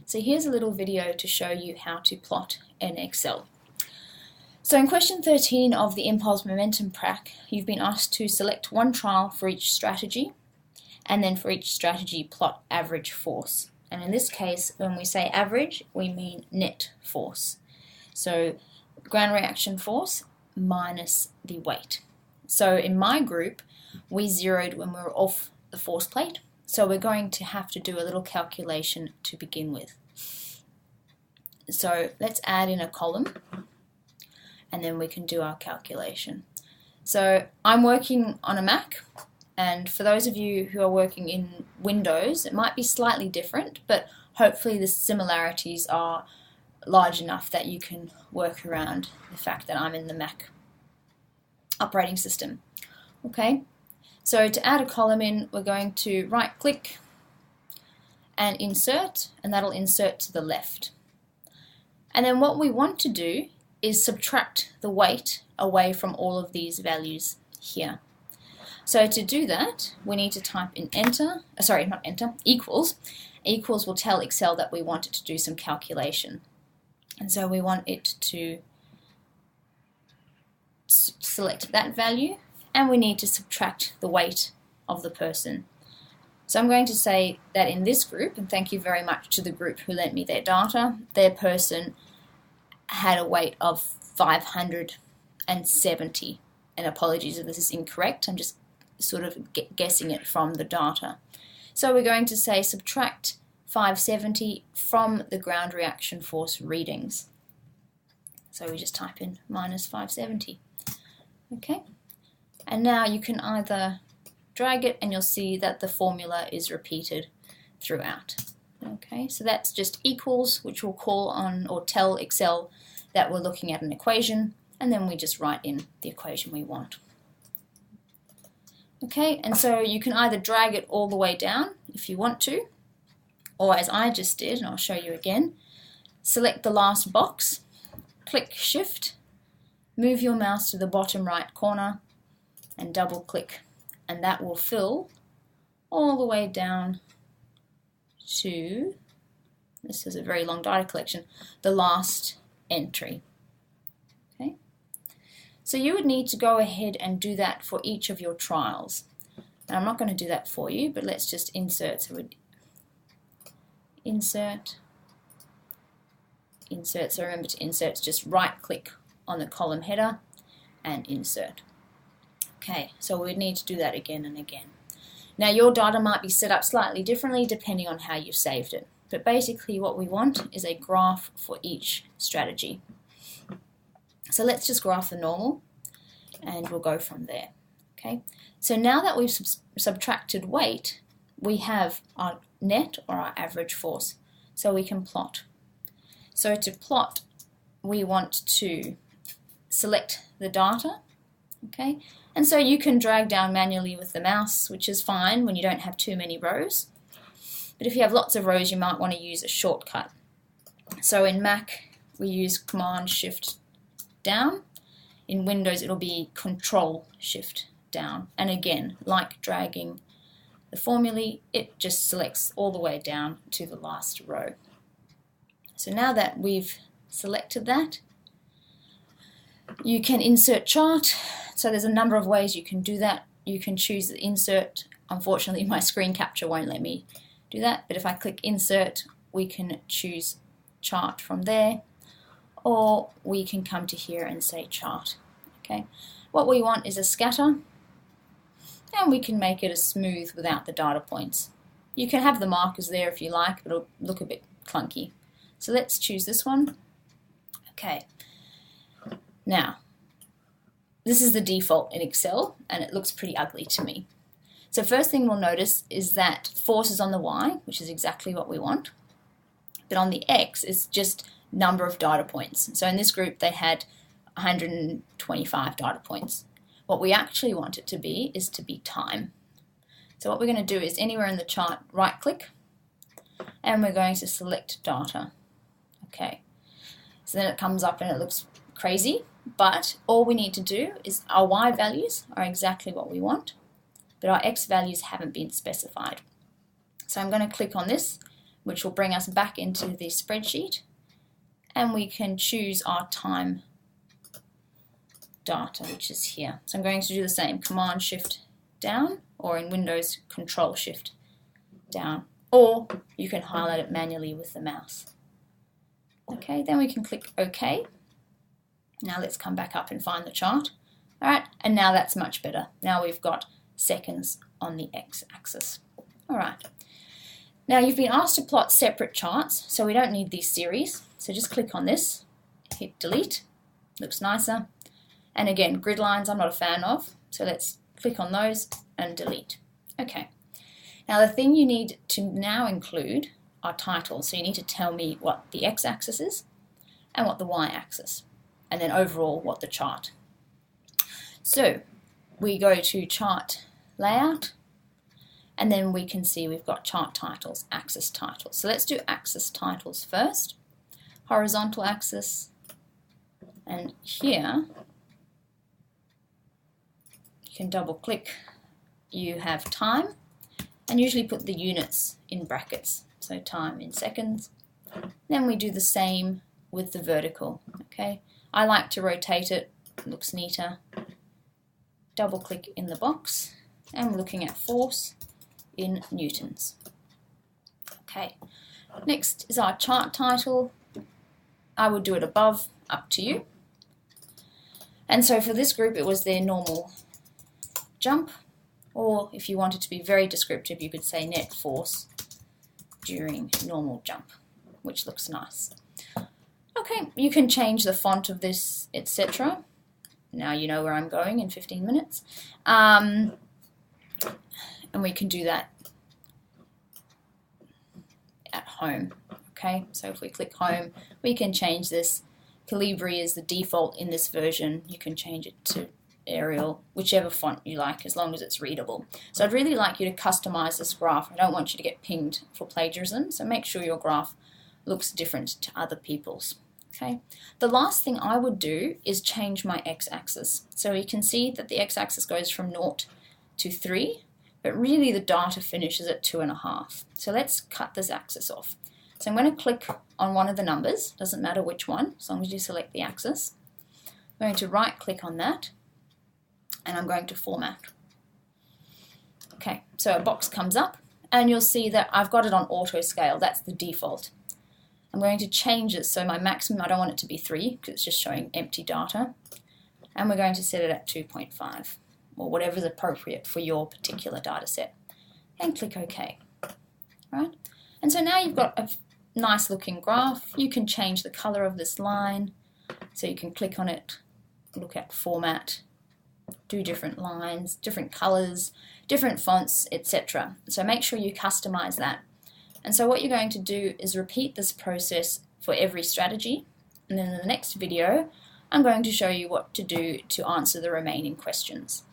So here's a little video to show you how to plot in Excel. So in question 13 of the Impulse Momentum Prac, you've been asked to select one trial for each strategy, and then for each strategy plot average force. And in this case, when we say average, we mean net force. So ground reaction force minus the weight. So in my group, we zeroed when we were off the force plate, so we're going to have to do a little calculation to begin with. So let's add in a column, and then we can do our calculation. So I'm working on a Mac, and for those of you who are working in Windows, it might be slightly different, but hopefully the similarities are large enough that you can work around the fact that I'm in the Mac operating system. Okay, so to add a column in, we're going to right click and insert, and that'll insert to the left. And then what we want to do is subtract the weight away from all of these values here. So to do that, we need to type in equals. Equals will tell Excel that we want it to do some calculation. And so we want it to select that value, and we need to subtract the weight of the person. So I'm going to say that in this group, and thank you very much to the group who lent me their data, their person had a weight of 570. And apologies if this is incorrect, I'm just sort of guessing it from the data. So we're going to say subtract 570 from the ground reaction force readings. So we just type in minus 570. Okay, and now you can either drag it and you'll see that the formula is repeated throughout. Okay, so that's just equals, which will call on or tell Excel that we're looking at an equation, and then we just write in the equation we want. Okay, and so you can either drag it all the way down if you want to, or as I just did, and I'll show you again, select the last box, click Shift, move your mouse to the bottom right corner, and double click, and that will fill all the way down to, this is a very long data collection, the last entry. Okay, so you would need to go ahead and do that for each of your trials. And I'm not going to do that for you, but let's just insert. So we'd insert. So remember to insert, just right click on the column header and insert. Okay, so we'd need to do that again and again. Now your data might be set up slightly differently depending on how you've saved it, but basically what we want is a graph for each strategy. So let's just graph the normal and we'll go from there. Okay, so now that we've subtracted weight, we have our net or our average force, so we can plot. So to plot, we want to select the data, okay, and so you can drag down manually with the mouse, which is fine when you don't have too many rows, but if you have lots of rows you might want to use a shortcut. So in Mac we use Command Shift down, in Windows it'll be Control Shift down, and again, like dragging the formulae, it just selects all the way down to the last row. So now that we've selected that, you can insert chart. So there's a number of ways you can do that. You can choose the insert. Unfortunately, my screen capture won't let me do that, but if I click insert, we can choose chart from there, or we can come to here and say chart. Okay, what we want is a scatter, and we can make it as smooth without the data points. You can have the markers there if you like, but it'll look a bit clunky. So let's choose this one. Okay, now this is the default in Excel and it looks pretty ugly to me. So first thing we'll notice is that force is on the Y, which is exactly what we want, but on the X it's just number of data points. So in this group they had 125 data points. What we actually want it to be is to be time. So what we're going to do is anywhere in the chart right click, and we're going to select data. Okay, so then it comes up and it looks crazy, but all we need to do is our Y values are exactly what we want, but our X values haven't been specified. So I'm going to click on this which will bring us back into the spreadsheet, and we can choose our time data, which is here. So I'm going to do the same, Command Shift down, or in Windows, Control Shift down, or you can highlight it manually with the mouse. Okay, then we can click OK. Now let's come back up and find the chart. Alright, and now that's much better. Now we've got seconds on the x-axis. Alright, now you've been asked to plot separate charts, so we don't need these series. So just click on this, hit delete, looks nicer. And again, grid lines I'm not a fan of, so let's click on those and delete. Okay, now the thing you need to now include are titles. So you need to tell me what the x-axis is and what the y-axis, and then overall what the chart. So we go to chart layout, and then we can see we've got chart titles, axis titles. So let's do axis titles first. Horizontal axis, and here you can double click, you have time, and usually put the units in brackets, so time in seconds. Then we do the same with the vertical. Okay, I like to rotate it, looks neater. Double click in the box, and we're looking at force in newtons. Okay, next is our chart title. I would do it above, up to you. And so for this group it was their normal jump, or if you wanted to be very descriptive you could say net force during normal jump, which looks nice. Okay, you can change the font of this, etc. Now you know where I'm going in 15 minutes. And we can do that at home. Okay, so if we click home, we can change this. Calibri is the default in this version. You can change it to Arial, whichever font you like, as long as it's readable. So I'd really like you to customize this graph. I don't want you to get pinged for plagiarism, so make sure your graph looks different to other people's. Okay. The last thing I would do is change my x-axis. So you can see that the x-axis goes from 0 to 3, but really the data finishes at 2.5. So let's cut this axis off. So I'm going to click on one of the numbers, doesn't matter which one, as long as you select the axis. I'm going to right click on that, and I'm going to format. Okay, so a box comes up, and you'll see that I've got it on auto scale, that's the default. I'm going to change it, so my maximum, I don't want it to be 3 because it's just showing empty data. And we're going to set it at 2.5 or whatever's appropriate for your particular data set. And click OK. Right? And so now you've got a nice looking graph. You can change the color of this line. So you can click on it, look at format, do different lines, different colors, different fonts, etc. So make sure you customize that. And so what you're going to do is repeat this process for every strategy, and then in the next video I'm going to show you what to do to answer the remaining questions.